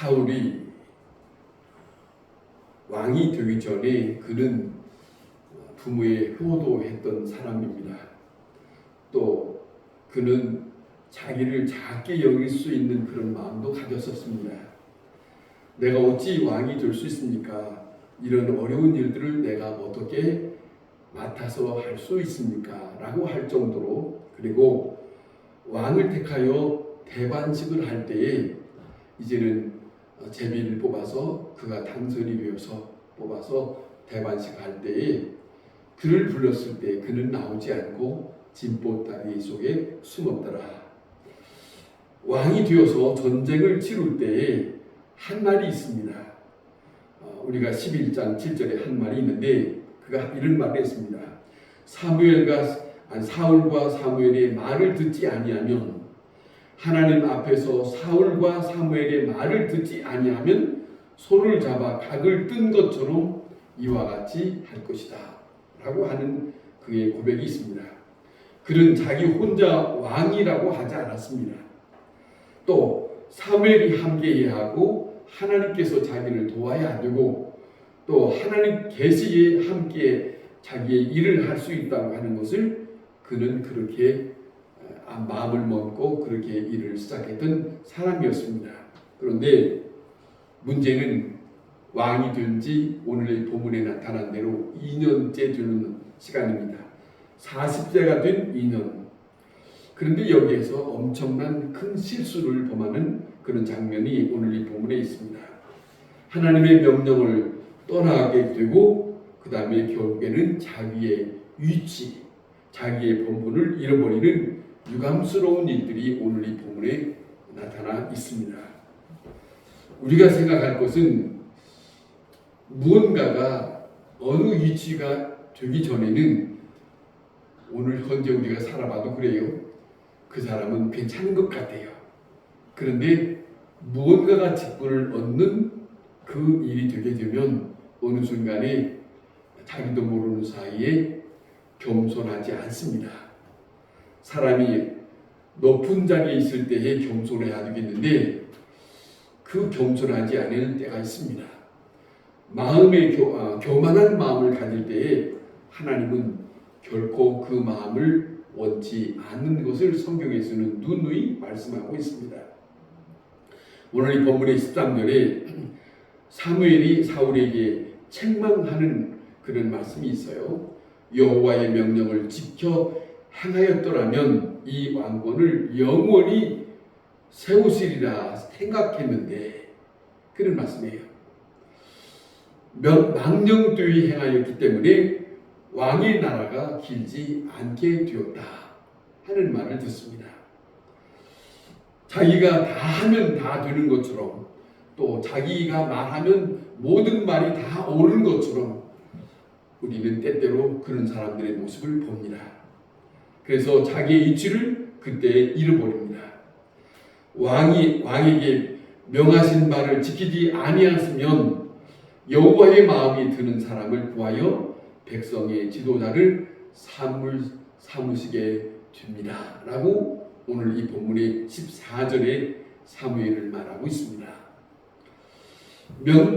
사울이 왕이 되기 전에 그는 부모에 효도했던 사람입니다. 또 그는 자기를 작게 여길 수 있는 그런 마음도 가졌었습니다. 내가 어찌 왕이 될 수 있습니까? 이런 어려운 일들을 내가 어떻게 맡아서 할 수 있습니까? 라고 할 정도로, 그리고 왕을 택하여 대관식을 할 때에 이제는 제비를 뽑아서 그가 당선이 되어서 뽑아서 대관식 할 때에 그를 불렀을 때 그는 나오지 않고 진보다리 속에 숨었더라. 왕이 되어서 전쟁을 치룰 때에 한 말이 있습니다. 우리가 11장 7절에 한 말이 있는데 그가 이런 말을 했습니다. 사울과 사무엘의 말을 듣지 아니하면, 하나님 앞에서 사울과 사무엘의 말을 듣지 아니하면 손을 잡아 각을 뜬 것처럼 이와 같이 할 것이다 라고 하는 그의 고백이 있습니다. 그는 자기 혼자 왕이라고 하지 않았습니다. 또 사무엘이 함께해야 하고 하나님께서 자기를 도와야 되고 또 하나님 계시기에 함께 자기의 일을 할 수 있다고 하는 것을 그는 그렇게 마음을 먹고 그렇게 일을 시작했던 사람이었습니다. 그런데 문제는 왕이 된 지 오늘의 본문에 나타난 대로 2년째 되는 시간입니다. 40세가 된 2년. 그런데 여기에서 엄청난 큰 실수를 범하는 그런 장면이 오늘 이 본문에 있습니다. 하나님의 명령을 떠나게 되고 그 다음에 결국에는 자기의 위치, 자기의 본분을 잃어버리는 유감스러운 일들이 오늘 이 본문에 나타나 있습니다. 우리가 생각할 것은 무언가가 어느 위치가 되기 전에는 오늘 현재 우리가 살아봐도 그래요. 그 사람은 괜찮은 것 같아요. 그런데 무언가가 직분을 얻는 그 일이 되게 되면 어느 순간에 자기도 모르는 사이에 겸손하지 않습니다. 사람이 높은 자리에 있을 때에 겸손해야 되겠는데 그 겸손하지 않을 때가 있습니다. 마음의 교만한 마음을 가질 때에 하나님은 결코 그 마음을 원치 않는 것을 성경에서는 누누이 말씀하고 있습니다. 오늘 이 본문의 13절에 사무엘이 사울에게 책망하는 그런 말씀이 있어요. 여호와의 명령을 지켜 행하였더라면 이 왕권을 영원히 세우시리라 생각했는데, 그런 말씀이에요. 망령되이 행하였기 때문에 왕의 나라가 길지 않게 되었다 하는 말을 듣습니다. 자기가 다 하면 다 되는 것처럼, 또 자기가 말하면 모든 말이 다 옳은 것처럼 우리는 때때로 그런 사람들의 모습을 봅니다. 그래서 자기의 이치를 그때 잃어버립니다. 왕에게 명하신 바를 지키지 아니하시면 여호와의 마음이 드는 사람을 구하여 백성의 지도자를 삼으시게 됩니다 라고 오늘 이 본문의 14절에 사무엘을 말하고 있습니다.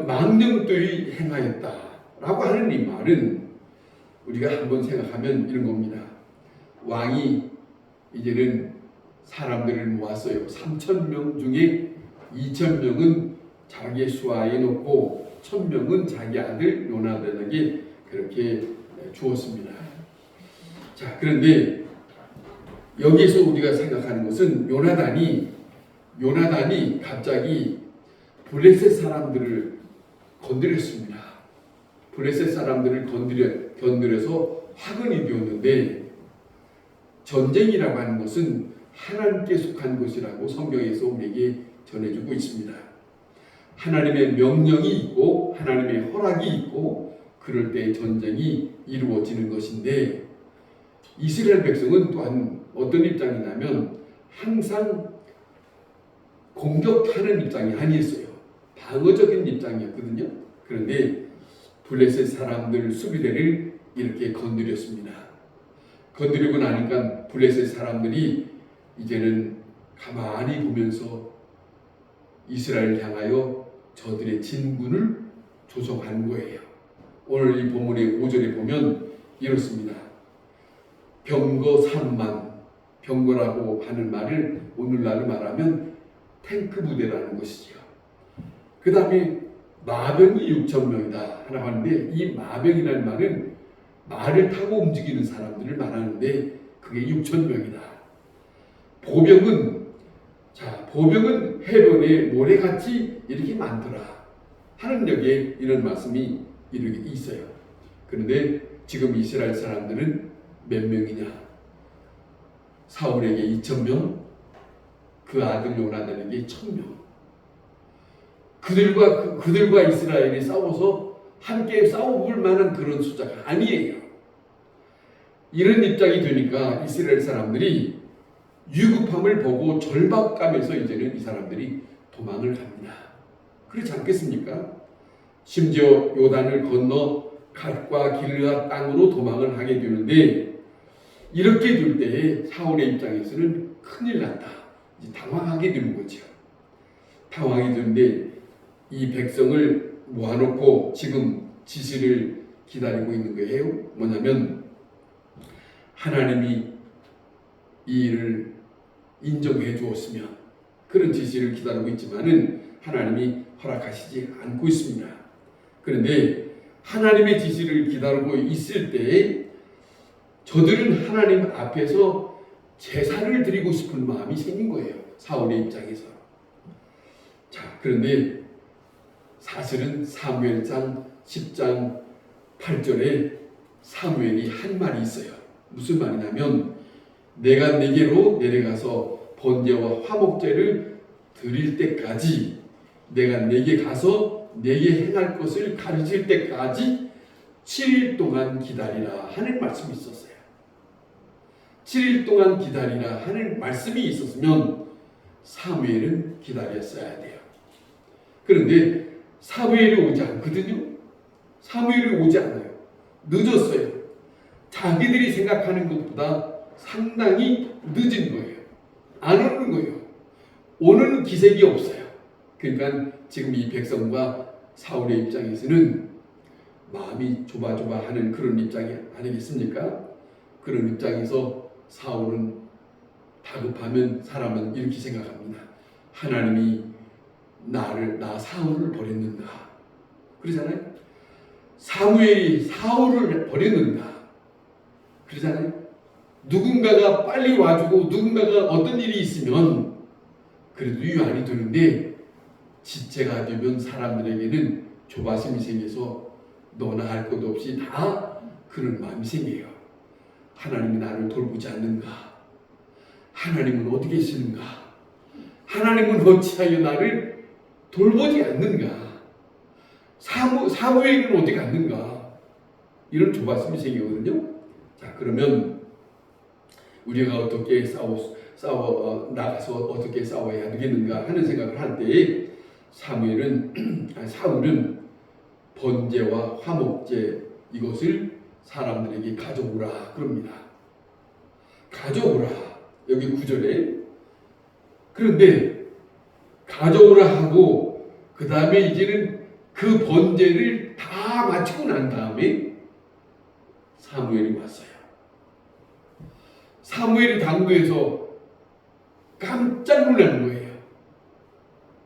망령되이 행하였다 라고 하는 이 말은 우리가 한번 생각하면 이런 겁니다. 왕이 이제는 사람들을 모았어요. 3,000명 중에 2,000명은 자기의 수하에 놓고 1,000명은 자기 아들 요나단에게 그렇게 주었습니다. 자, 그런데 여기에서 우리가 생각하는 것은 요나단이 갑자기 블레셋 사람들을 건드렸습니다. 블레셋 사람들을 건드려서 화근이 되었는데, 전쟁이라고 하는 것은 하나님께 속한 것이라고 성경에서 우리에게 전해주고 있습니다. 하나님의 명령이 있고 하나님의 허락이 있고 그럴 때 전쟁이 이루어지는 것인데, 이스라엘 백성은 또한 어떤 입장이냐면 항상 공격하는 입장이 아니었어요. 방어적인 입장이었거든요. 그런데 블레셋 사람들 수비대를 이렇게 건드렸습니다. 건드리고 나니까 블레셋 사람들이 이제는 가만히 보면서 이스라엘을 향하여 저들의 진군을 조성한 거예요. 오늘 이 본문의 5절에 보면 이렇습니다. 병거 3만, 병거라고 하는 말을 오늘날로 말하면 탱크 부대라는 것이지요. 그 다음에 마병이 6천 명이다 하나 하는데, 이 마병이라는 말은 말을 타고 움직이는 사람들을 말하는데 그게 6천 명이다. 보병은 해변에 모래같이 이렇게 많더라 하는 여기에 이런 말씀이 이렇게 있어요. 그런데 지금 이스라엘 사람들은 몇 명이냐? 사울에게 2,000명, 그 아들 요나단에게 1,000명. 그들과 이스라엘이 싸워서 함께 싸워볼 만한 그런 숫자가 아니에요. 이런 입장이 되니까 이스라엘 사람들이 위급함을 보고 절박감에서 이제는 이 사람들이 도망을 갑니다. 그렇지 않겠습니까? 심지어 요단을 건너 갓과 길르앗 땅으로 도망을 하게 되는데, 이렇게 될 때에 사울의 입장에서는 큰일 났다, 이제 당황하게 되는 거죠. 당황하게 되는데 이 백성을 모아놓고 지금 지시를 기다리고 있는 거예요. 뭐냐면 하나님이 이 일을 인정해 주었으면, 그런 지시를 기다리고 있지만은 하나님이 허락하시지 않고 있습니다. 그런데 하나님의 지시를 기다리고 있을 때 저들은 하나님 앞에서 제사를 드리고 싶은 마음이 생긴 거예요. 사울의 입장에서. 자, 그런데 사실은 사무엘상 10장 8절에 사무엘이 한 말이 있어요. 무슨 말이냐면, 내가 네게로 내려가서 번제와 화목제를 드릴 때까지, 내가 네게 가서 네게 행할 것을 가르칠 때까지 7일 동안 기다리라 하는 말씀이 있었어요. 7일 동안 기다리라 하는 말씀이 있었으면 사무엘은 기다렸어야 돼요. 그런데 사무엘이 오지 않거든요. 사무엘이 오지 않아요. 늦었어요. 자기들이 생각하는 것보다 상당히 늦은 거예요. 안 오는 거예요. 오는 기색이 없어요. 그러니까 지금 이 백성과 사울의 입장에서는 마음이 조바조바하는 그런 입장이 아니겠습니까? 그런 입장에서 사울은 다급하면 사람은 이렇게 생각합니다. 하나님이 나 사울을 버렸는가? 그러잖아요. 사무엘이 사울을 버렸는가? 그러잖아요. 누군가가 빨리 와주고 누군가가 어떤 일이 있으면 그래도 유한이 되는데, 지체가 되면 사람들에게는 조바심이 생겨서 너나 할 것도 없이 다 그런 마음이 생겨요. 하나님이 나를 돌보지 않는가? 하나님은 어디 계시는가? 하나님은 어찌하여 나를 돌보지 않는가? 사무엘은 어디 갔는가? 이런 조바심이 생기거든요. 자, 그러면 우리가 어떻게 나가서 어떻게 싸워야 되겠는가 하는 생각을 할 때에 사울은 번제와 화목제 이것을 사람들에게 가져오라 그럽니다. 가져오라, 여기 9절에. 그런데 가져오라 하고 그 다음에 이제는 그 번제를 다 마치고 난 다음에 사무엘이 왔어요. 사무엘이 당도에서 깜짝 놀라는 거예요.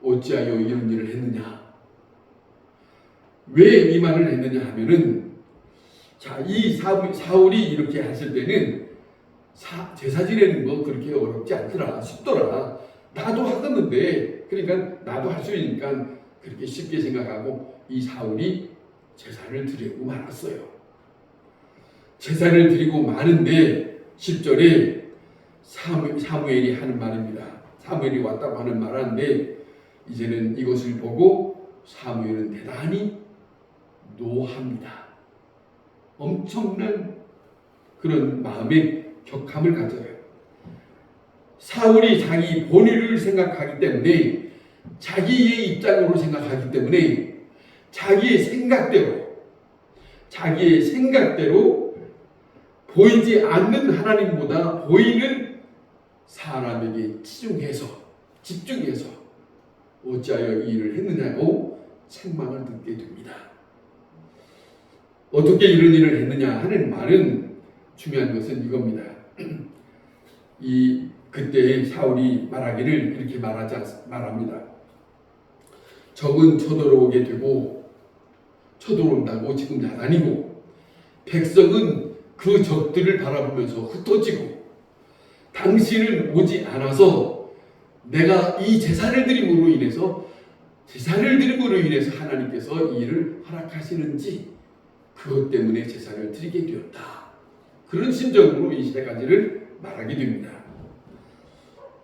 어찌하여 이런 일을 했느냐? 왜 이 말을 했느냐 하면은, 자, 이 사울이 이렇게 했을 때는 제사 지내는 거 그렇게 어렵지 않더라, 쉽더라. 나도 하겠는데, 그러니까 나도 할 수 있으니까 그렇게 쉽게 생각하고 이 사울이 제사를 드리고 말았어요. 제사를 드리고 마는데 10절에 사무엘이 하는 말입니다. 사무엘이 왔다고 하는 말인데, 이제는 이것을 보고 사무엘은 대단히 노합니다. 엄청난 그런 마음의 격함을 가져요. 사울이 자기 본의를 생각하기 때문에, 자기의 입장으로 생각하기 때문에 자기의 생각대로 보이지 않는 하나님보다 보이는 사람에게 집중해서 어찌하여 이 일을 했느냐고 책망을 듣게 됩니다. 어떻게 이런 일을 했느냐 하는 말은 중요한 것은 이겁니다. 그때 사울이 말하기를 이렇게 말합니다. 적은 쳐들어오게 되고 쳐들어온다고 지금 야단이고 백성은 그 적들을 바라보면서 흩어지고 당신은 오지 않아서 내가 이 제사를 드림으로 인해서 하나님께서 이 일을 허락하시는지 그것 때문에 제사를 드리게 되었다. 그런 심정으로 이 세 가지를 말하게 됩니다.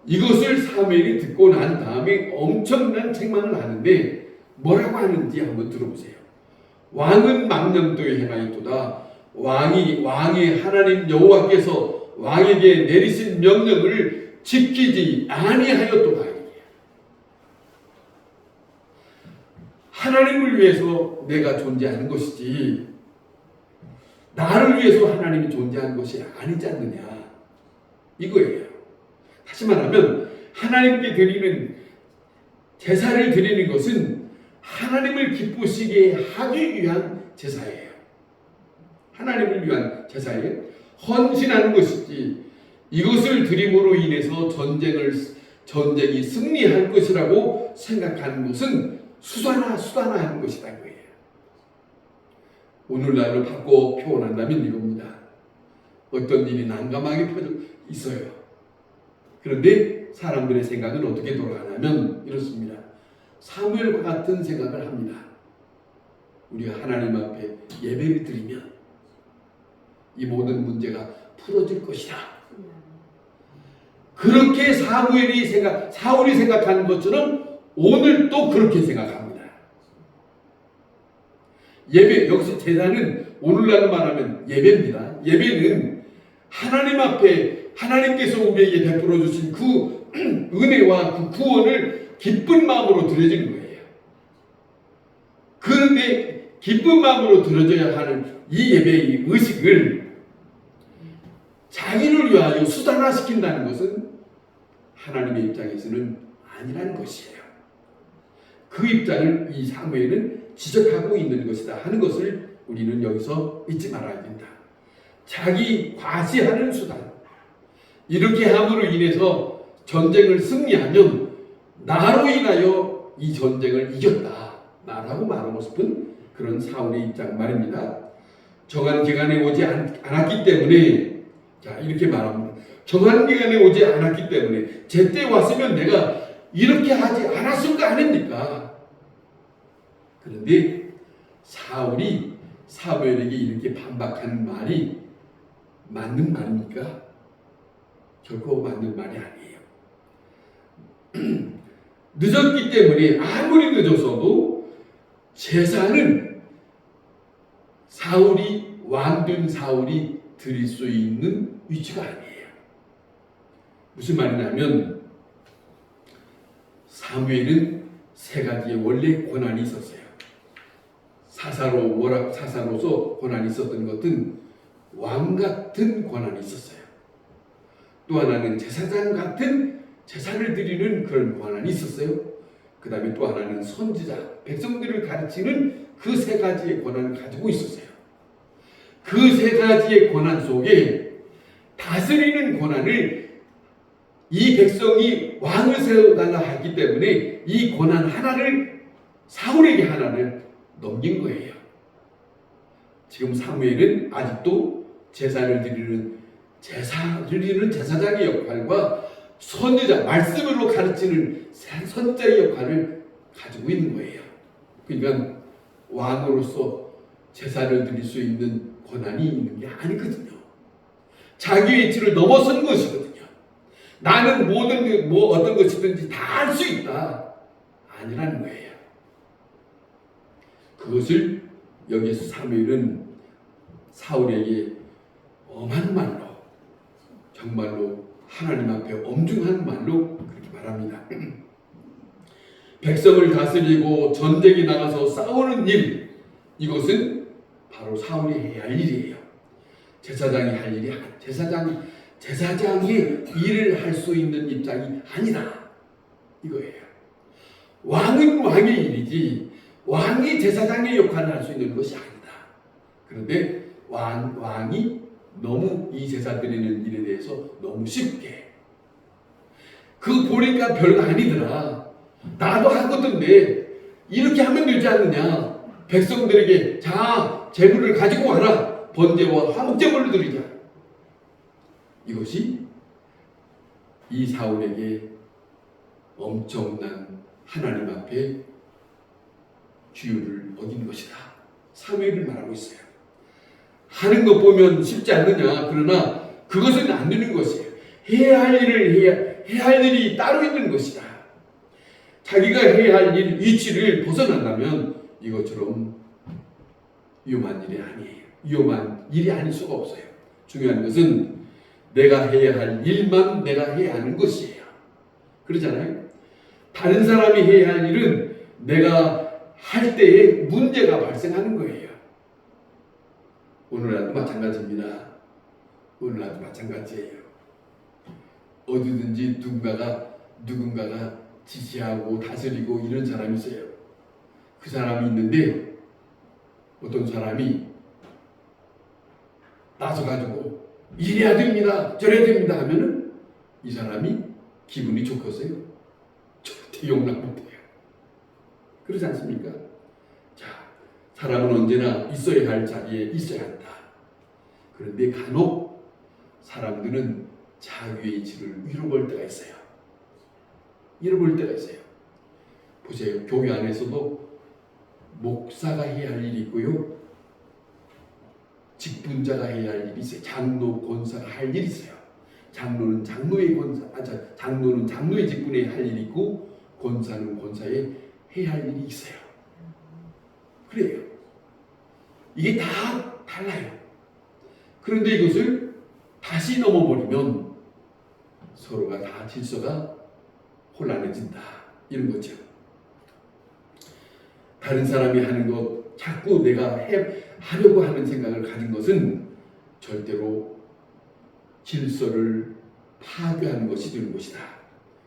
이것을 사무엘이 듣고 난 다음에 엄청난 책망을 하는데 뭐라고 하는지 한번 들어보세요. 왕은 망령되이 행하였도다. 왕의 하나님 여호와께서 왕에게 내리신 명령을 지키지 아니하였도다. 하나님을 위해서 내가 존재하는 것이지 나를 위해서 하나님이 존재하는 것이 아니지 않느냐 이거예요. 다시 말하면 하나님께 드리는 제사를 드리는 것은 하나님을 기쁘시게 하기 위한 제사예요. 하나님을 위한 제사에 헌신하는 것이지 이것을 드림으로 인해서 전쟁이 승리할 것이라고 생각하는 것은 수단화하는 것이다 이거예요. 오늘날로 바꿔 표현한다면 이겁니다. 어떤 일이 난감하게 있어요. 그런데 사람들의 생각은 어떻게 돌아가냐면 이렇습니다. 사무엘과 같은 생각을 합니다. 우리가 하나님 앞에 예배를 드리면 이 모든 문제가 풀어질 것이다. 그렇게 사울이 생각하는 것처럼 오늘 또 그렇게 생각합니다. 예배, 여기서 제사는 오늘날로 말하면 예배입니다. 예배는 하나님 앞에 하나님께서 우리에게 베풀어 주신 그 은혜와 그 구원을 기쁜 마음으로 드려지는 거예요. 그런데 기쁜 마음으로 드려져야 하는 이 예배의 의식을 자기를 위하여 수단화시킨다는 것은 하나님의 입장에서는 아니라는 것이에요. 그 입장을 이 사무엘은 지적하고 있는 것이다 하는 것을 우리는 여기서 잊지 말아야 된다. 자기 과시하는 수단, 이렇게 함으로 인해서 전쟁을 승리하면 나로 인하여 이 전쟁을 이겼다 라고 말하고 싶은 그런 사울의 입장 말입니다. 정한 기간에 오지 않았기 때문에 이렇게 말합니다. 정한 기간에 오지 않았기 때문에 제때 왔으면 내가 이렇게 하지 않았을 거 아닙니까? 그런데 사울이 사무엘에게 이렇게 반박하는 말이 맞는 말입니까? 결코 맞는 말이 아니에요. 늦었기 때문에 아무리 늦어서도 제사는 왕된 사울이 드릴 수 있는 위치가 아니에요. 무슨 말이냐면 사무엘은 세 가지의 원래 권한이 있었어요. 사사로서 권한이 있었던 것은 왕 같은 권한이 있었어요. 또 하나는 제사장 같은 제사를 드리는 그런 권한이 있었어요. 그 다음에 또 하나는 선지자, 백성들을 가르치는 그 세 가지의 권한을 가지고 있었어요. 그 세 가지의 권한 속에 다스리는 권한을 이 백성이 왕을 세워달라 했기 때문에 이 권한 하나를 사울에게 하나를 넘긴 거예요. 지금 사무엘은 아직도 제사를 드리는 제사장의 역할과 선지자, 말씀으로 가르치는 선지자의 역할을 가지고 있는 거예요. 그러니까 왕으로서 제사를 드릴 수 있는 권한이 있는 게 아니거든요. 자기 위치를 넘어선 것이거든요. 나는 어떤 것이든지 다 할 수 있다. 아니라는 거예요. 그것을 여기서 사무엘은 사울에게 엄한 말로, 정말로 하나님 앞에 엄중한 말로 그렇게 말합니다. 백성을 다스리고 전쟁에 나가서 싸우는 일, 이것은 바로 사울이 해야 할 일이에요. 제사장이 할 일이 아니에요. 제사장이 일을 할 수 있는 입장이 아니다. 이거예요. 왕은 왕의 일이지 왕이 제사장의 역할을 할 수 있는 것이 아니다. 그런데 왕이 너무 이 제사 드리는 일에 대해서 너무 쉽게 그 보니까 별거 아니더라. 나도 하거든데 이렇게 하면 되지 않느냐. 백성들에게 자 제물을 가지고 와라. 번제와 화목제물을 드리자. 이것이 이 사울에게 엄청난 하나님 앞에 규율을 어긴 것이다. 사무엘을 말하고 있어요. 하는 것 보면 쉽지 않느냐. 그러나 그것은 안 되는 것이에요. 해야 할 일을 해야 할 일이 따로 있는 것이다. 자기가 해야 할 일, 위치를 벗어난다면 이것처럼 위험한 일이 아니에요. 위험한 일이 아닐 수가 없어요. 중요한 것은 내가 해야 할 일만 내가 해야 하는 것이에요. 그러잖아요. 다른 사람이 해야 할 일은 내가 할 때에 문제가 발생하는 거예요. 오늘날도 마찬가지입니다. 오늘날도 마찬가지예요. 어디든지 누군가가 지시하고 다스리고 이런 사람이 있어요. 그 사람이 있는데 어떤 사람이 나서가지고 이래야 됩니다, 저래야 됩니다 하면은 이 사람이 기분이 좋겠어요? 절대 용납 못해요. 그렇지 않습니까? 자, 사람은 언제나 있어야 할 자리에 있어야 한다. 그런데 간혹 사람들은 자유의 이치를 잃어볼 때가 있어요. 잃어볼 때가 있어요. 보세요. 교회 안에서도 목사가 해야 할 일이 있고요. 직분자가 해야 할 일이 있어요. 장로, 권사가 할 일이 있어요. 장로는 장로의 장로는 장로의 직분에 할 일이 있고 권사는 권사의 해야 할 일이 있어요. 그래요. 이게 다 달라요. 그런데 이것을 다시 넘어버리면 서로가 다 질서가 혼란해진다. 이런 거죠. 다른 사람이 하는 것 자꾸 내가 하려고 하는 생각을 가진 것은 절대로 질서를 파괴하는 것이 되는 것이다.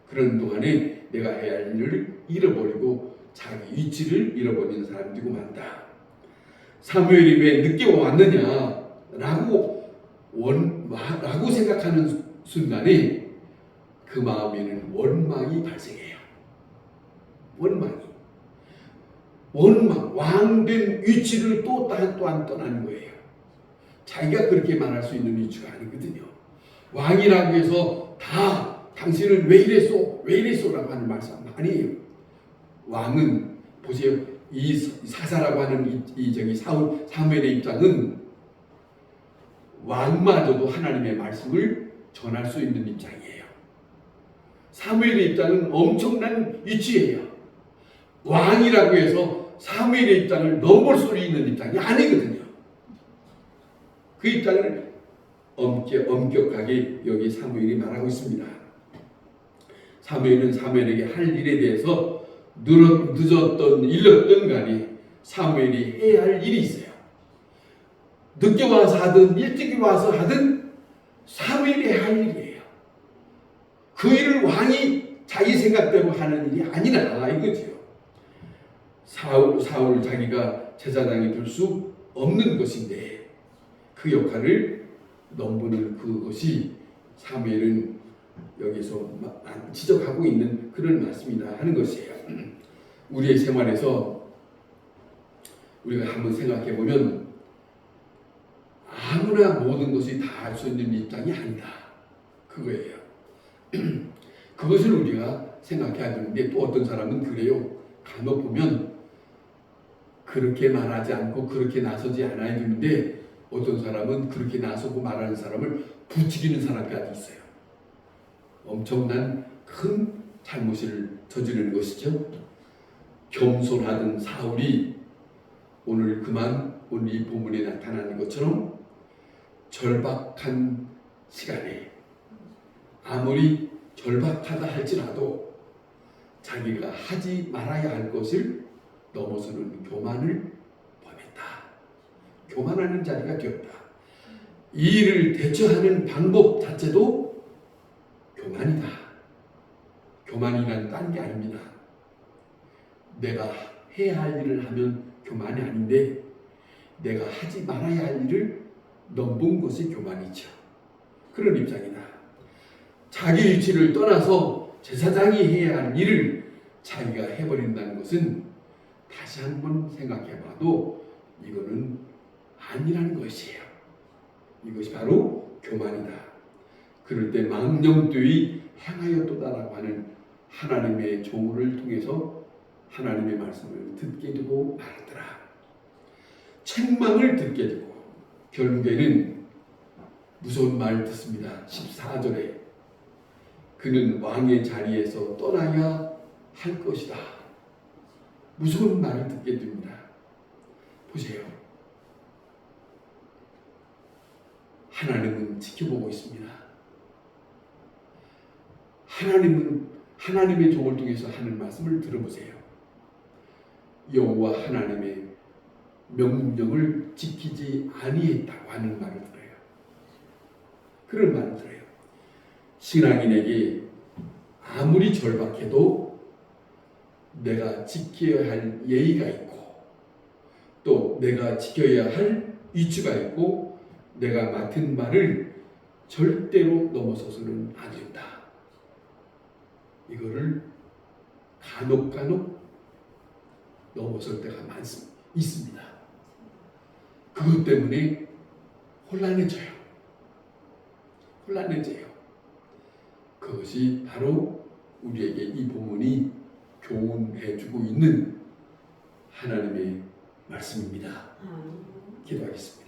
그런 동안에 내가 해야 할 일을 잃어버리고 자기 위치를 잃어버리는 사람들이고 만다. 사무엘이 왜 늦게 왔느냐라고 생각하는 순간에 그 마음에는 원망이 발생해요. 원망, 왕된 위치를 또한 떠나는 거예요. 자기가 그렇게 말할 수 있는 위치가 아니거든요. 왕이라고 해서 다 당신은 왜 이랬소라고 하는 말씀 아니에요. 왕은 보세요. 이 사사라고 하는 사무엘의 입장은 왕마저도 하나님의 말씀을 전할 수 있는 입장이에요. 사무엘의 입장은 엄청난 위치예요. 왕이라고 해서 사무엘의 입장을 넘볼 수 있는 입장이 아니거든요. 그 입장을 엄격하게 여기 사무엘이 말하고 있습니다. 사무엘은 사무엘에게 할 일에 대해서 일렀던 간에 사무엘이 해야 할 일이 있어요. 늦게 와서 하든 일찍 와서 하든 사무엘이 해야 할 일이에요. 그 일을 왕이 자기 생각대로 하는 일이 아니라 이거지요. 사울 자기가 제사장이 될 수 없는 것인데 그 역할을 넘보는 그것이 사무엘은 여기서 지적하고 있는 그런 말씀이다 하는 것이에요. 우리의 생활에서 우리가 한번 생각해 보면 아무나 모든 것이 다 할 수 있는 입장이 아니다. 그거예요. 그것을 우리가 생각해야 되는데 또 어떤 사람은 그래요. 간혹 보면 그렇게 말하지 않고 그렇게 나서지 않아야 되는데 어떤 사람은 그렇게 나서고 말하는 사람을 부추기는 사람까지 있어요. 엄청난 큰 잘못을 저지르는 것이죠. 겸손하던 사울이 오늘 이 본문에 나타나는 것처럼 절박한 시간에 아무리 절박하다 할지라도 자기가 하지 말아야 할 것을 넘어서는 교만을 범했다. 교만하는 자리가 되었다. 이 일을 대처하는 방법 자체도 교만이다. 교만이란 딴 게 아닙니다. 내가 해야 할 일을 하면 교만이 아닌데 내가 하지 말아야 할 일을 넘본 것이 교만이죠. 그런 입장이다. 자기 위치를 떠나서 제사장이 해야 할 일을 자기가 해버린다는 것은 다시 한번 생각해봐도 이거는 아니라는 것이에요. 이것이 바로 교만이다. 그럴 때 망령되이 행하였도다라고 하는 하나님의 종을 통해서 하나님의 말씀을 듣게 되고 말았더라. 책망을 듣게 되고 결국에는 무서운 말을 듣습니다. 14절에 그는 왕의 자리에서 떠나야 할 것이다. 무서운 말을 듣게 됩니다. 보세요. 하나님은 지켜보고 있습니다. 하나님은 하나님의 종을 통해서 하는 말씀을 들어보세요. 여호와 하나님의 명령을 지키지 아니했다고 하는 말을 들어요. 그런 말을 들어요. 신앙인에게 아무리 절박해도 내가 지켜야 할 예의가 있고 또 내가 지켜야 할 위치가 있고 내가 맡은 말을 절대로 넘어서서는 안 된다. 이거를 간혹 넘어설 때가 있습니다. 그것 때문에 혼란해져요. 그것이 바로 우리에게 이 본문이 교훈해주고 있는 하나님의 말씀입니다. 기도하겠습니다.